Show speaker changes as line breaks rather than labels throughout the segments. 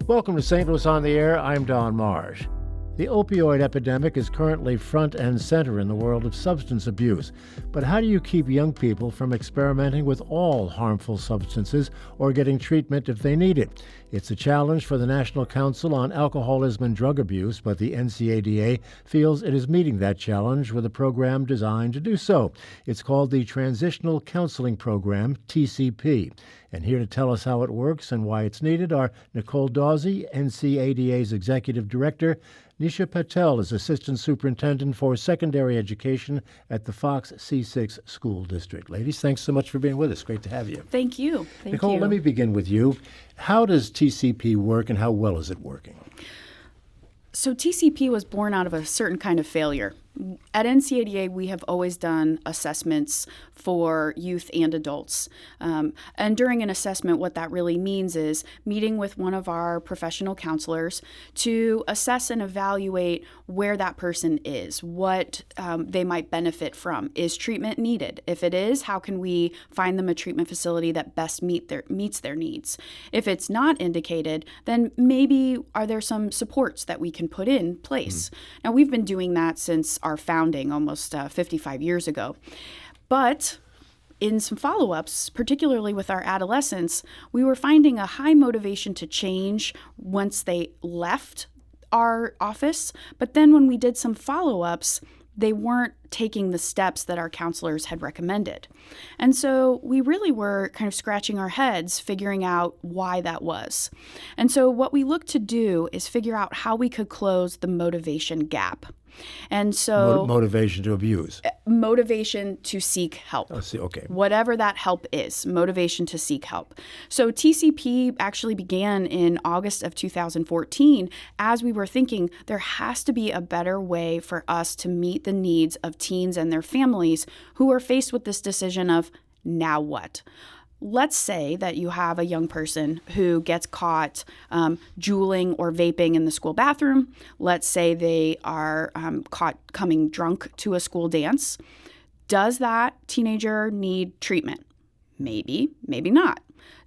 Welcome to St. Louis on the Air. I'm Don Marsh. The opioid epidemic is currently front and center in the world of substance abuse. But how do you keep young people from experimenting with all harmful substances or getting treatment if they need it? It's a challenge for the National Council on Alcoholism and Drug Abuse, but the NCADA feels it is meeting that challenge with a program designed to do so. It's called the Transitional Counseling Program, TCP. And here to tell us how it works and why it's needed are Nicole Dawsey, NCADA's Executive Director. Nisha Patel is Assistant Superintendent for Secondary Education at the Fox C6 School District. Ladies, thanks so much for being with us. Great to have you.
Thank you.
Nicole, let me begin with you. How does TCP work and how well is it working?
So TCP was born out of a certain kind of failure. At NCADA, we have always done assessments for youth and adults. And during an assessment, what that really means is meeting with one of our professional counselors to assess and evaluate where that person is, what they might benefit from. Is treatment needed? If it is, how can we find them a treatment facility that best meets their needs? If it's not indicated, then maybe are there some supports that we can put in place? Now, we've been doing that since our founding almost 55 years ago. But in some follow-ups, particularly with our adolescents, we were finding a high motivation to change once they left our office. But then when we did some follow-ups, they weren't taking the steps that our counselors had recommended. And so we really were kind of scratching our heads, figuring out why that was. And so what we looked to do is figure out how we could close the motivation gap. And so
motivation to abuse.
Motivation to seek help.
I see. Okay.
Whatever that help is, motivation to seek help. So TCP actually began in August of 2014 as we were thinking there has to be a better way for us to meet the needs of teens and their families who are faced with this decision of now what? Let's say that you have a young person who gets caught juuling or vaping in the school bathroom. Let's say they are caught coming drunk to a school dance. Does that teenager need treatment? Maybe, maybe not.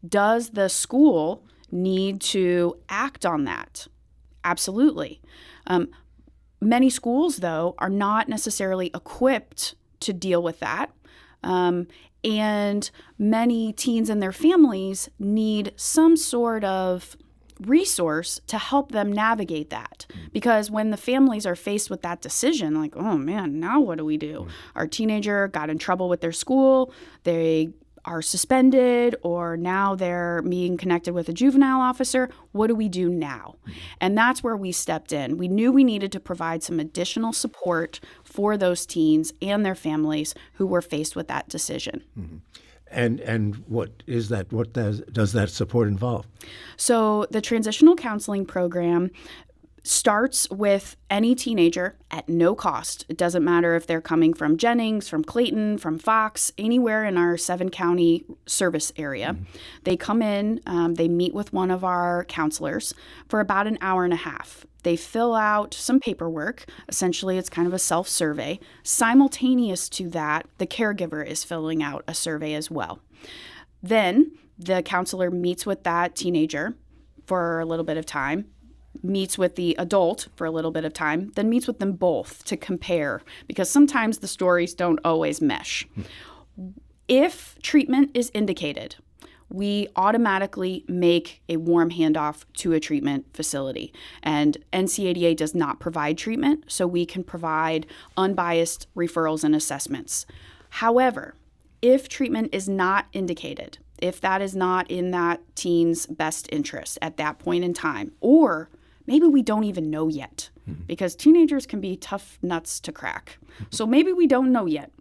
Does the school need to act on that? Absolutely. Many schools, though, are not necessarily equipped to deal with that. And many teens and their families need some sort of resource to help them navigate that. Because when the families are faced with that decision, like, oh man, now what do we do? Our teenager got in trouble with their school, they are suspended, or now they're being connected with a juvenile officer. What do we do now? And that's where we stepped in. We knew we needed to provide some additional support for those teens and their families who were faced with that decision.
Mm-hmm. And what is that? What does that support involve?
So the transitional counseling program starts with any teenager at no cost. It doesn't matter if they're coming from Jennings, from Clayton, from Fox, anywhere in our 7-county service area. They come in, they meet with one of our counselors for about an hour and a half. They fill out some paperwork. Essentially, it's kind of a self-survey. Simultaneous to that, the caregiver is filling out a survey as well. Then the counselor meets with that teenager for a little bit of time, meets with the adult for a little bit of time, then meets with them both to compare, because sometimes the stories don't always mesh. If treatment is indicated, we automatically make a warm handoff to a treatment facility. And NCADA does not provide treatment, so we can provide unbiased referrals and assessments. However, if treatment is not indicated, if that is not in that teen's best interest at that point in time, or maybe we don't even know yet, because teenagers can be tough nuts to crack. So maybe we don't know yet.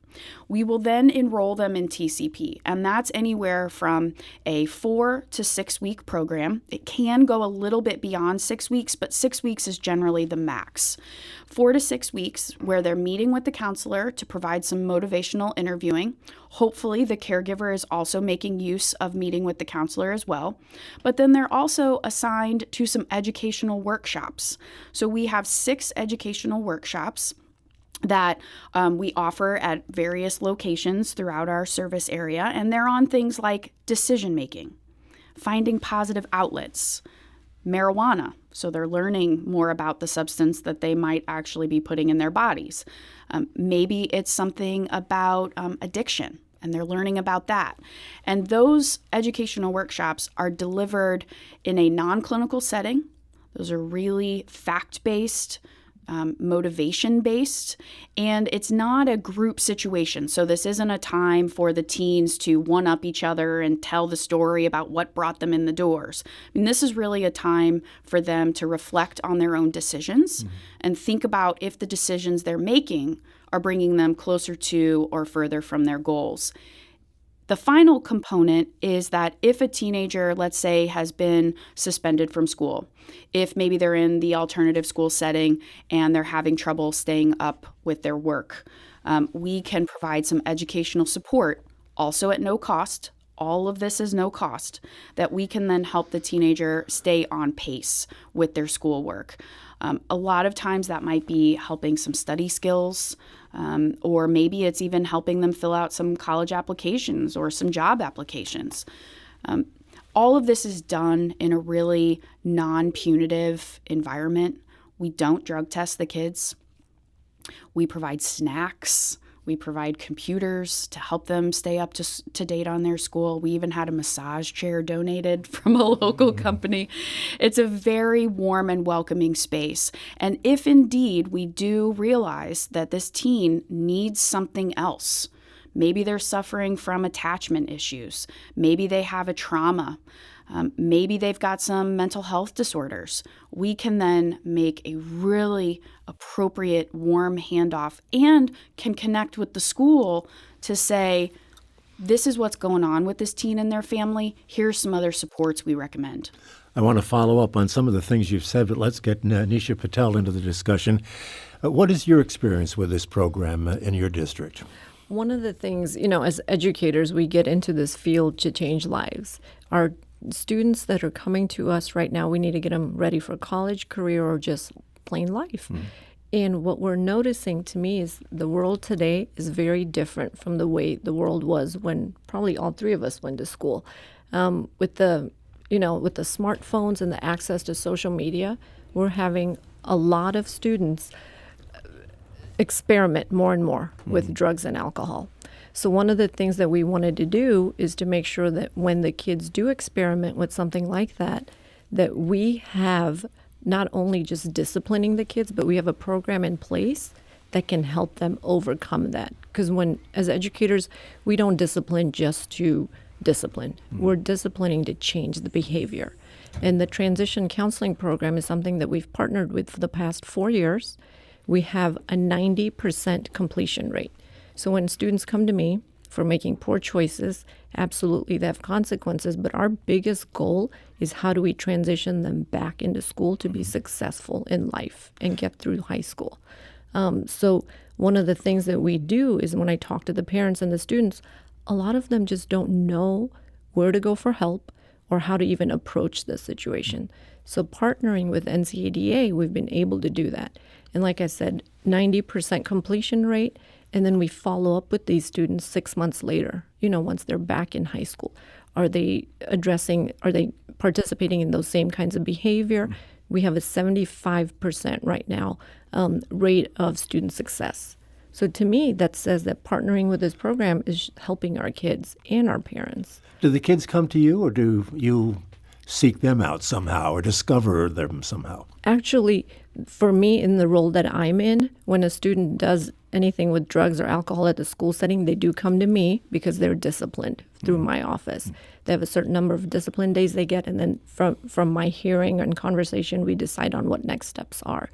We will then enroll them in TCP, and that's anywhere from a 4 to 6 week program. It can go a little bit beyond 6 weeks, but 6 weeks is generally the max. 4 to 6 weeks where they're meeting with the counselor to provide some motivational interviewing. Hopefully, the caregiver is also making use of meeting with the counselor as well. But then they're also assigned to some educational workshops. So we have 6 educational workshops that we offer at various locations throughout our service area, and they're on things like decision making, finding positive outlets, marijuana. So they're learning more about the substance that they might actually be putting in their bodies. Maybe it's something about addiction, and they're learning about that. And those educational workshops are delivered in a non-clinical setting. Those are really fact-based, motivation-based, and it's not a group situation. So this isn't a time for the teens to one-up each other and tell the story about what brought them in the doors. I mean, this is really a time for them to reflect on their own decisions and think about if the decisions they're making are bringing them closer to or further from their goals. The final component is that if a teenager, let's say, has been suspended from school, if maybe they're in the alternative school setting and they're having trouble staying up with their work, we can provide some educational support, also at no cost. All of this is no cost, that we can then help the teenager stay on pace with their schoolwork. A lot of times that might be helping some study skills, or maybe it's even helping them fill out some college applications or some job applications. All of this is done in a really non-punitive environment. We don't drug test the kids. We provide snacks. We provide computers to help them stay up to date on their school. We even had a massage chair donated from a local company. It's a very warm and welcoming space. And if indeed we do realize that this teen needs something else, maybe they're suffering from attachment issues, maybe they have a trauma, maybe they've got some mental health disorders, we can then make a really appropriate, warm handoff and can connect with the school to say, this is what's going on with this teen and their family. Here's some other supports we recommend.
I want to follow up on some of the things you've said, but let's get Nisha Patel into the discussion. What is your experience with this program in your district?
One of the things, as educators, we get into this field to change lives. Our students that are coming to us right now, we need to get them ready for college, career, or just plain life. And what we're noticing to me is the world today is very different from the way the world was when probably all three of us went to school. With the smartphones and the access to social media, we're having a lot of students experiment more and more with drugs and alcohol. So one of the things that we wanted to do is to make sure that when the kids do experiment with something like that, that we have not only just disciplining the kids, but we have a program in place that can help them overcome that. Because as educators, we don't discipline just to discipline. We're disciplining to change the behavior. And the transition counseling program is something that we've partnered with for the past 4 years. We have a 90% completion rate. So when students come to me for making poor choices, absolutely they have consequences, but our biggest goal is how do we transition them back into school to be successful in life and get through high school. So one of the things that we do is when I talk to the parents and the students, a lot of them just don't know where to go for help or how to even approach the situation. So partnering with NCADA, we've been able to do that. And like I said, 90% completion rate, and then we follow up with these students 6 months later, once they're back in high school. Are they participating in those same kinds of behavior? We have a 75% right now rate of student success. So to me, that says that partnering with this program is helping our kids and our parents.
Do the kids come to you, or do you seek them out somehow or discover them somehow?
Actually, for me, in the role that I'm in, when a student does anything with drugs or alcohol at the school setting, they do come to me because they're disciplined through my office. They have a certain number of discipline days they get, and then from my hearing and conversation, we decide on what next steps are.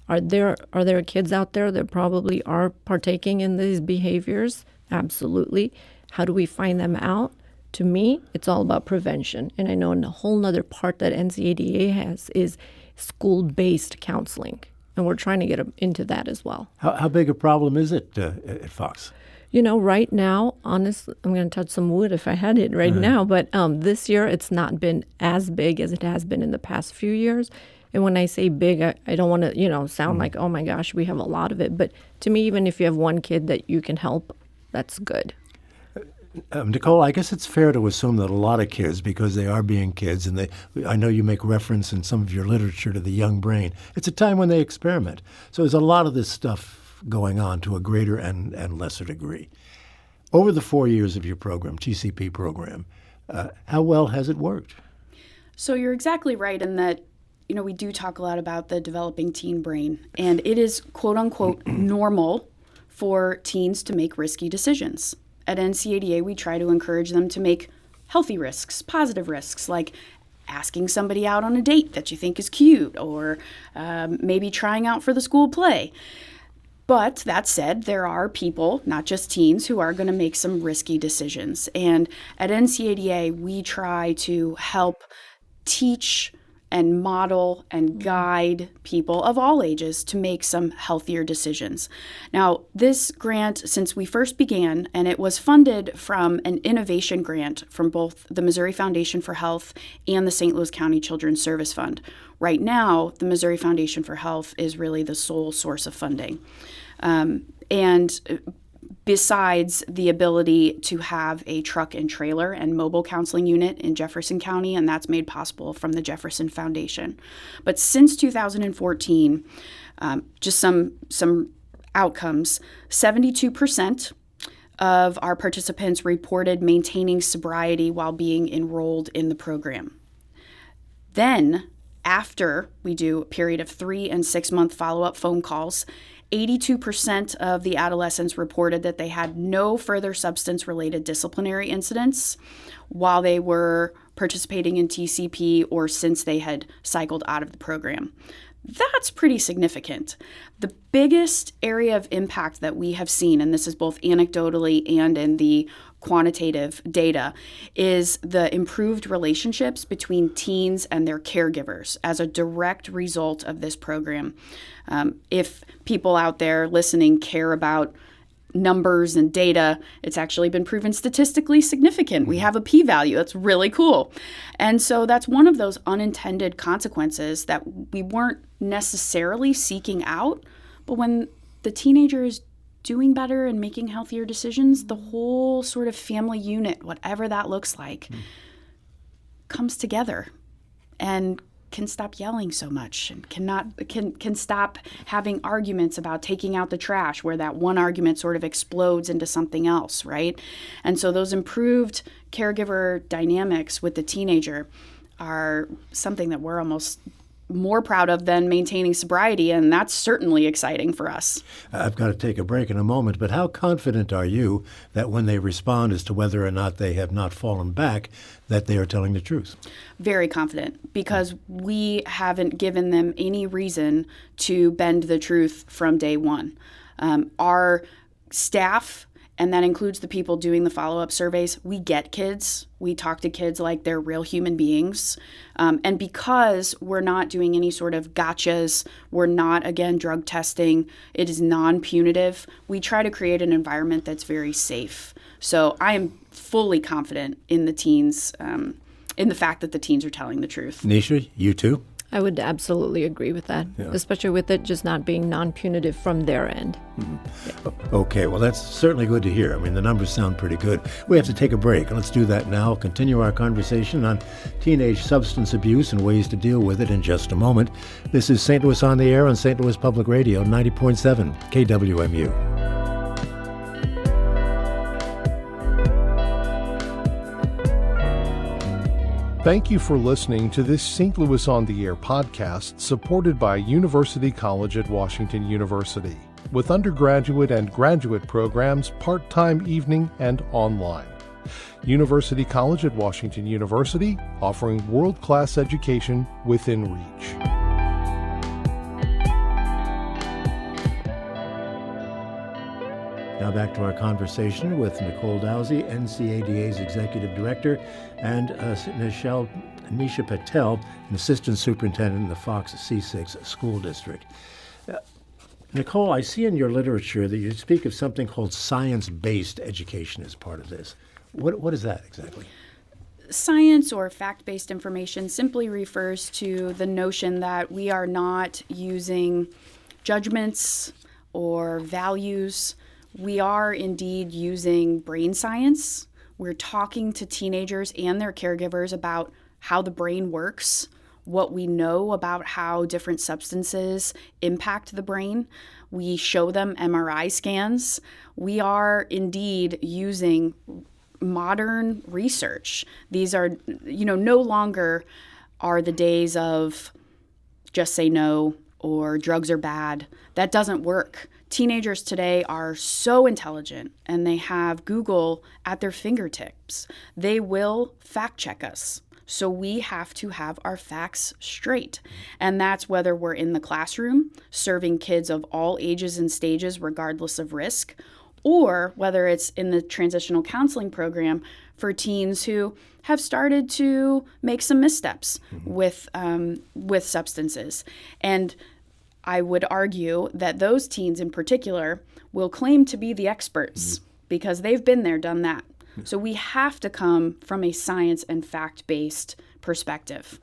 Are there kids out there that probably are partaking in these behaviors? Absolutely. How do we find them out? To me, it's all about prevention. And I know a whole nother part that NCADA has is school-based counseling. And we're trying to get into that as well.
How big a problem is it at Fox?
Right now, honestly, I'm going to touch some wood if I had it right now, but this year it's not been as big as it has been in the past few years. And when I say big, I don't want to, sound like, oh my gosh, we have a lot of it. But to me, even if you have one kid that you can help, that's good.
Nicole, I guess it's fair to assume that a lot of kids, because they are being kids, and I know you make reference in some of your literature to the young brain, it's a time when they experiment. So there's a lot of this stuff going on to a greater and lesser degree. Over the 4 years of your program, TCP program, how well has it worked?
So you're exactly right in that, we do talk a lot about the developing teen brain, and it is quote unquote normal for teens to make risky decisions. At NCADA, we try to encourage them to make healthy risks, positive risks, like asking somebody out on a date that you think is cute, or maybe trying out for the school play. But that said, there are people, not just teens, who are going to make some risky decisions. And at NCADA, we try to help teach and model and guide people of all ages to make some healthier decisions. Now, this grant, since we first began, and it was funded from an innovation grant from both the Missouri Foundation for Health and the St. Louis County Children's Service Fund. Right now, the Missouri Foundation for Health is really the sole source of funding. And besides the ability to have a truck and trailer and mobile counseling unit in Jefferson County, and that's made possible from the Jefferson Foundation. But since 2014, just some outcomes, 72% of our participants reported maintaining sobriety while being enrolled in the program. Then, after we do a period of 3 and 6 month follow-up phone calls, 82% of the adolescents reported that they had no further substance-related disciplinary incidents while they were participating in TCP or since they had cycled out of the program. That's pretty significant. The biggest area of impact that we have seen, and this is both anecdotally and in the quantitative data, is the improved relationships between teens and their caregivers as a direct result of this program. If people out there listening care about numbers and data, it's actually been proven statistically significant. We have a p-value. That's really cool. And so that's one of those unintended consequences that we weren't necessarily seeking out, but when the teenager is doing better and making healthier decisions, the whole sort of family unit, whatever that looks like, comes together and can stop yelling so much and can stop having arguments about taking out the trash, where that one argument sort of explodes into something else, right? And so those improved caregiver dynamics with the teenager are something that we're almost more proud of than maintaining sobriety, and that's certainly exciting for us.
I've got to take a break in a moment, but how confident are you that when they respond as to whether or not they have not fallen back, that they are telling the truth?
Very confident, because we haven't given them any reason to bend the truth from day one. Our staff, and that includes the people doing the follow-up surveys, we get kids. We talk to kids like they're real human beings. And because we're not doing any sort of gotchas, we're not, again, drug testing, it is non-punitive, we try to create an environment that's very safe. So I am fully confident in the teens, in the fact that the teens are telling the truth.
Nisha, you too?
I would absolutely agree with that, especially with it just not being non-punitive from their end.
Mm-hmm. Yeah. Okay, well, that's certainly good to hear. I mean, the numbers sound pretty good. We have to take a break. Let's do that now. Continue our conversation on teenage substance abuse and ways to deal with it in just a moment. This is St. Louis on the Air on St. Louis Public Radio, 90.7 KWMU.
Thank you for listening to this St. Louis on the Air podcast supported by University College at Washington University, with undergraduate and graduate programs part-time, evening, and online. University College at Washington University, offering world-class education within reach.
Now back to our conversation with Nicole Dowsey, NCADA's Executive Director, and Nisha Patel, an Assistant Superintendent in the Fox C6 School District. Nicole, I see in your literature that you speak of something called science-based education as part of this. What is that exactly?
Science or fact-based information simply refers to the notion that we are not using judgments or values. We are indeed using brain science, We're talking to teenagers and their caregivers about how the brain works, what we know about how different substances impact the brain. We show them MRI scans. We are indeed using modern research. These are, no longer are the days of just say no or drugs are bad. That doesn't work. Teenagers today are so intelligent and they have Google at their fingertips. They will fact check us. So we have to have our facts straight. And that's whether we're in the classroom serving kids of all ages and stages regardless of risk, or whether it's in the transitional counseling program for teens who have started to make some missteps with substances. And I would argue that those teens in particular will claim to be the experts because they've been there, done that. So we have to come from a science and fact-based perspective.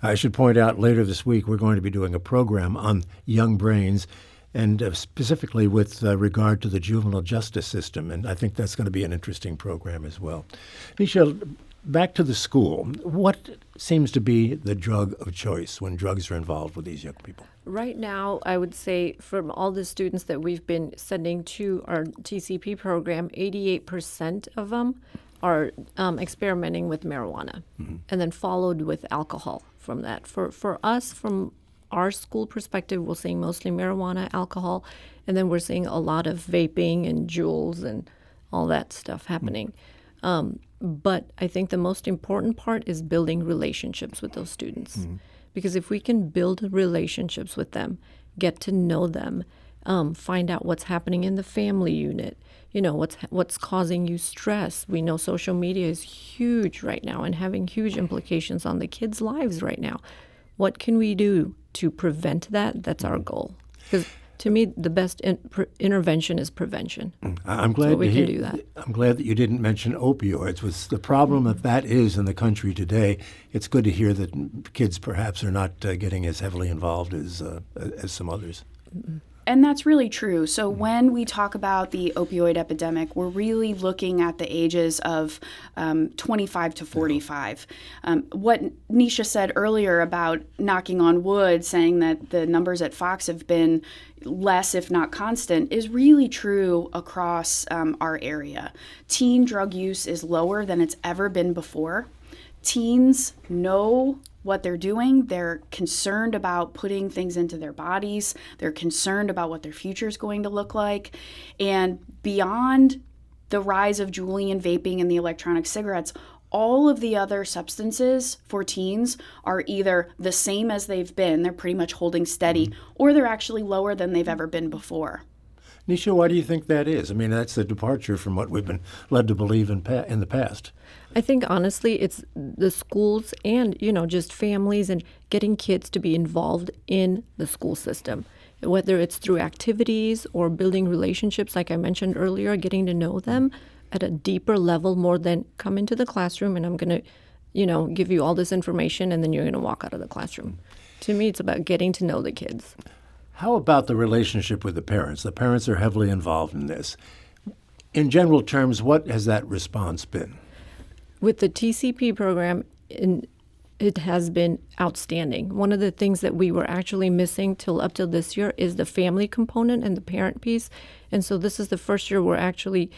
I should point out later this week we're going to be doing a program on young brains and specifically with regard to the juvenile justice system. And I think that's going to be an interesting program as well. Michelle, back to the school. What seems to be the drug of choice when drugs are involved with these young people?
Right now, I would say from all the students that we've been sending to our TCP program, 88% of them are experimenting with marijuana, and then followed with alcohol from that. For us, from our school perspective, we're seeing mostly marijuana, alcohol, and then we're seeing a lot of vaping and Juuls and all that stuff happening. But I think the most important part is building relationships with those students. Because if we can build relationships with them, get to know them, find out what's happening in the family unit, what's causing you stress. We know social media is huge right now and having huge implications on the kids' lives right now. What can we do to prevent that? That's our goal. Because to me, the best intervention is prevention.
I'm glad
so we can do that.
I'm glad that you didn't mention opioids. With the problem that is in the country today, it's good to hear that kids perhaps are not getting as heavily involved as some others.
And that's really true. So when we talk about the opioid epidemic, we're really looking at the ages of 25 to 45. What Nisha said earlier about knocking on wood, saying that the numbers at Fox have been less, if not constant, is really true across our area. Teen drug use is lower than it's ever been before. Teens know what they're doing. They're concerned about putting things into their bodies. They're concerned about what their future is going to look like. And beyond the rise of Juuling and vaping and the electronic cigarettes, all of the other substances for teens are either the same as they've been, they're pretty much holding steady, or they're actually lower than they've ever been before.
Nisha, why do you think that is? I mean, that's a departure from what we've been led to believe in the past.
I think, honestly, it's the schools and, just families and getting kids to be involved in the school system, whether it's through activities or building relationships, like I mentioned earlier, getting to know them at a deeper level more than come into the classroom and I'm going to, give you all this information and then you're going to walk out of the classroom. To me, it's about getting to know the kids.
How about the relationship with the parents? The parents are heavily involved in this. In general terms, what has that response been?
With the TCP program, it has been outstanding. One of the things that we were actually missing up till this year is the family component and the parent piece. And so this is the first year we're actually,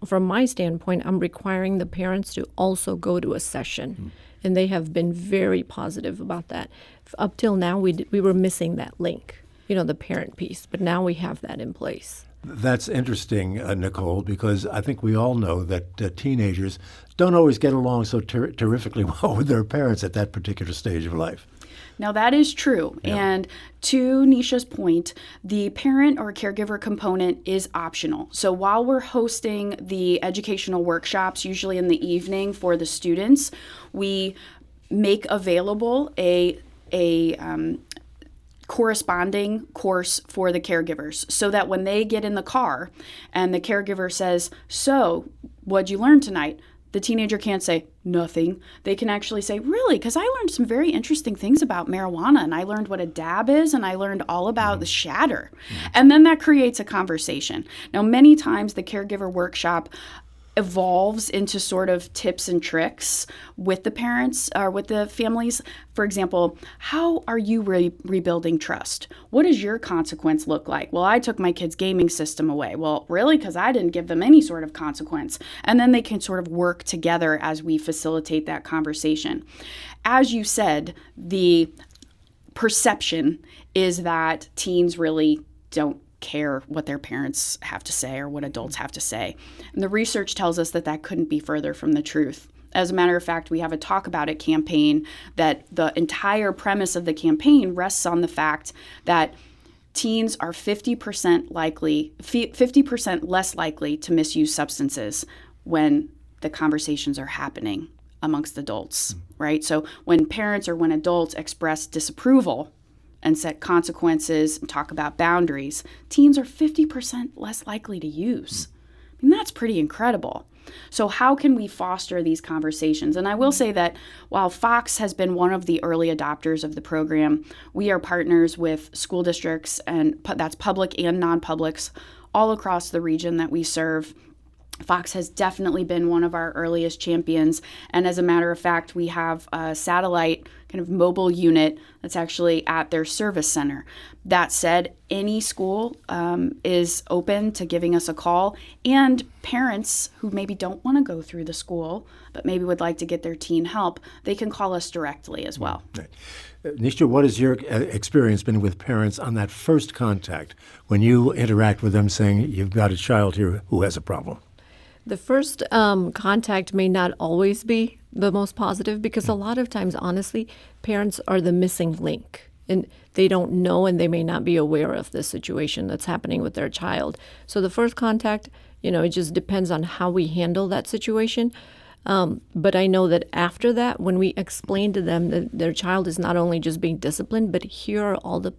from my standpoint, I'm requiring the parents to also go to a session. And they have been very positive about that. Up till now, we were missing that link, the parent piece. But now we have that in place.
That's interesting, Nicole, because I think we all know that teenagers don't always get along so terrifically well with their parents at that particular stage of life.
Now, that is true. Yeah. And to Nisha's point, the parent or caregiver component is optional. So while we're hosting the educational workshops, usually in the evening for the students, we make available a corresponding course for the caregivers so that when they get in the car and the caregiver says, "So, what'd you learn tonight?" The teenager can't say nothing. They can actually say, "Really? Because I learned some very interesting things about marijuana, and I learned what a dab is, and I learned all about the shatter." And then that creates a conversation. Now, many times the caregiver workshop evolves into sort of tips and tricks with the parents or with the families. For example, how are you rebuilding trust? What does your consequence look like? Well, I took my kid's gaming system away. Well, really? Because I didn't give them any sort of consequence. And then they can sort of work together as we facilitate that conversation. As you said, the perception is that teens really don't care what their parents have to say or what adults have to say. And the research tells us that that couldn't be further from the truth. As a matter of fact, we have a Talk About It campaign that the entire premise of the campaign rests on the fact that teens are 50% less likely to misuse substances when the conversations are happening amongst adults, right? So when parents or when adults express disapproval and set consequences and talk about boundaries, teens are 50% less likely to use. I mean, that's pretty incredible. So how can we foster these conversations? And I will say that while Fox has been one of the early adopters of the program, we are partners with school districts, and that's public and non-publics, all across the region that we serve. Fox has definitely been one of our earliest champions. And as a matter of fact, we have a satellite kind of mobile unit that's actually at their service center. That said, any school is open to giving us a call, and parents who maybe don't want to go through the school, but maybe would like to get their teen help, they can call us directly as well.
Right. Nisha, what has your experience been with parents on that first contact when you interact with them saying you've got a child here who has a problem?
The first contact may not always be the most positive because a lot of times, honestly, parents are the missing link. And they don't know and they may not be aware of the situation that's happening with their child. So the first contact, it just depends on how we handle that situation. But I know that after that, when we explain to them that their child is not only just being disciplined, but here are all the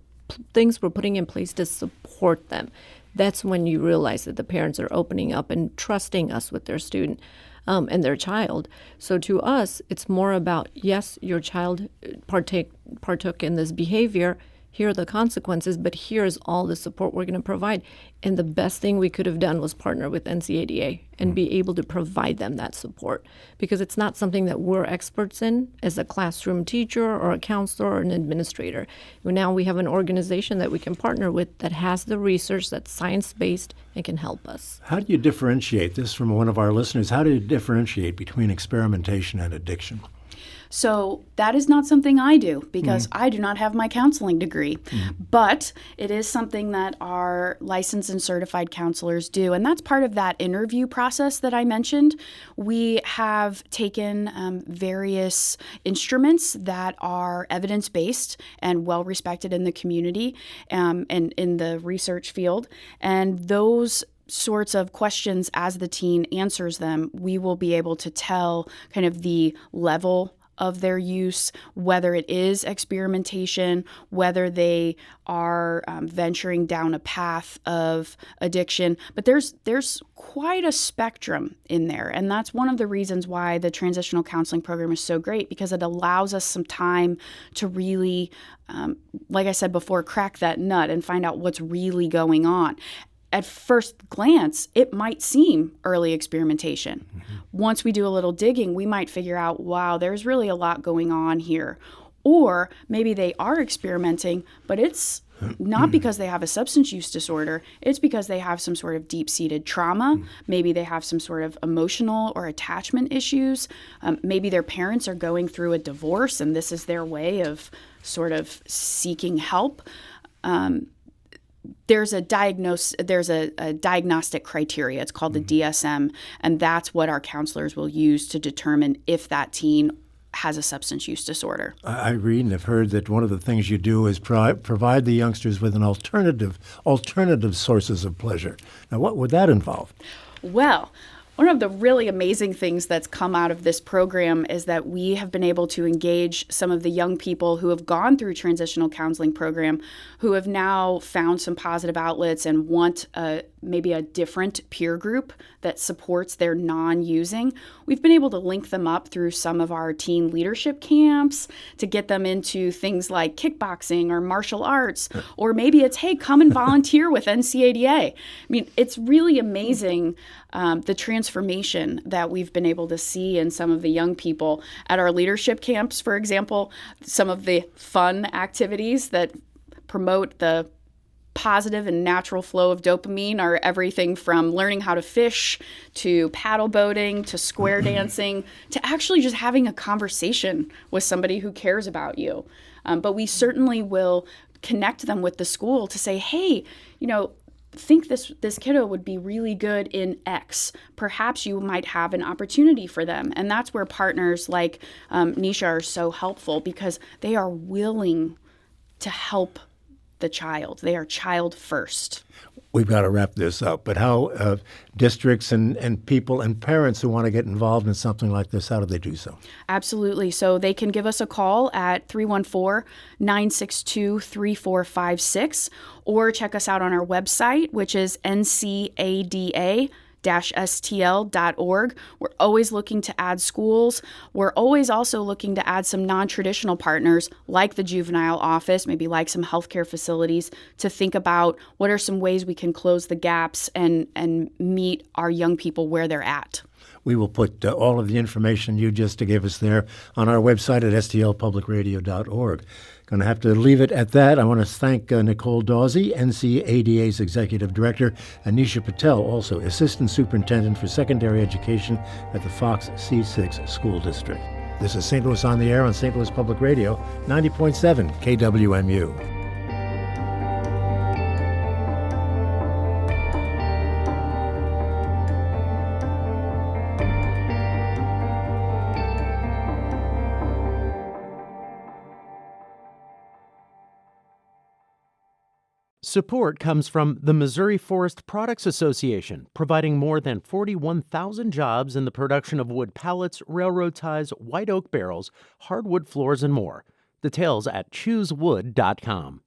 things we're putting in place to support them. That's when you realize that the parents are opening up and trusting us with their student and their child. So to us, it's more about, yes, your child partook in this behavior. Here are the consequences, but here's all the support we're going to provide. And the best thing we could have done was partner with NCADA and be able to provide them that support, because it's not something that we're experts in as a classroom teacher or a counselor or an administrator. Now we have an organization that we can partner with that has the research that's science-based and can help us.
How do you differentiate this from one of our listeners? How do you differentiate between experimentation and addiction?
So that is not something I do because I do not have my counseling degree, but it is something that our licensed and certified counselors do. And that's part of that interview process that I mentioned. We have taken various instruments that are evidence-based and well-respected in the community and in the research field. And those sorts of questions, as the teen answers them, we will be able to tell kind of the level of their use, whether it is experimentation, whether they are venturing down a path of addiction. But there's quite a spectrum in there. And that's one of the reasons why the transitional counseling program is so great, because it allows us some time to really, like I said before, crack that nut and find out what's really going on. At first glance, it might seem early experimentation. Once we do a little digging, we might figure out, wow, there's really a lot going on here. Or maybe they are experimenting, but it's not because they have a substance use disorder. It's because they have some sort of deep-seated trauma. Maybe they have some sort of emotional or attachment issues. Maybe their parents are going through a divorce, and this is their way of sort of seeking help. There's a diagnostic criteria. It's called the DSM, and that's what our counselors will use to determine if that teen has a substance use disorder.
I read and have heard that one of the things you do is provide the youngsters with an alternative sources of pleasure. Now, what would that involve?
Well, one of the really amazing things that's come out of this program is that we have been able to engage some of the young people who have gone through transitional counseling program, who have now found some positive outlets and want maybe a different peer group that supports their non-using. We've been able to link them up through some of our teen leadership camps to get them into things like kickboxing or martial arts, or maybe it's, hey, come and volunteer with NCADA. I mean, it's really amazing the transformation transformation that we've been able to see in some of the young people at our leadership camps, for example, some of the fun activities that promote the positive and natural flow of dopamine are everything from learning how to fish to paddle boating to square dancing to actually just having a conversation with somebody who cares about you. But we certainly will connect them with the school to say, hey, think this kiddo would be really good in X. Perhaps you might have an opportunity for them. And that's where partners like Nisha are so helpful, because they are willing to help the child. They are child first.
We've got to wrap this up, but how districts and people and parents who want to get involved in something like this, how do they do so?
Absolutely. So they can give us a call at 314-962-3456 or check us out on our website, which is NCADA stl.org. We're always looking to add schools. We're always also looking to add some non-traditional partners like the juvenile office, maybe like some healthcare facilities, to think about what are some ways we can close the gaps and meet our young people where they're at.
We will put all of the information you just gave us there on our website at stlpublicradio.org. Going to have to leave it at that. I want to thank Nicole Dawsey, NCADA's Executive Director, and Nisha Patel, also Assistant Superintendent for Secondary Education at the Fox C6 School District. This is St. Louis on the Air on St. Louis Public Radio, 90.7 KWMU.
Support comes from the Missouri Forest Products Association, providing more than 41,000 jobs in the production of wood pallets, railroad ties, white oak barrels, hardwood floors, and more. Details at choosewood.com.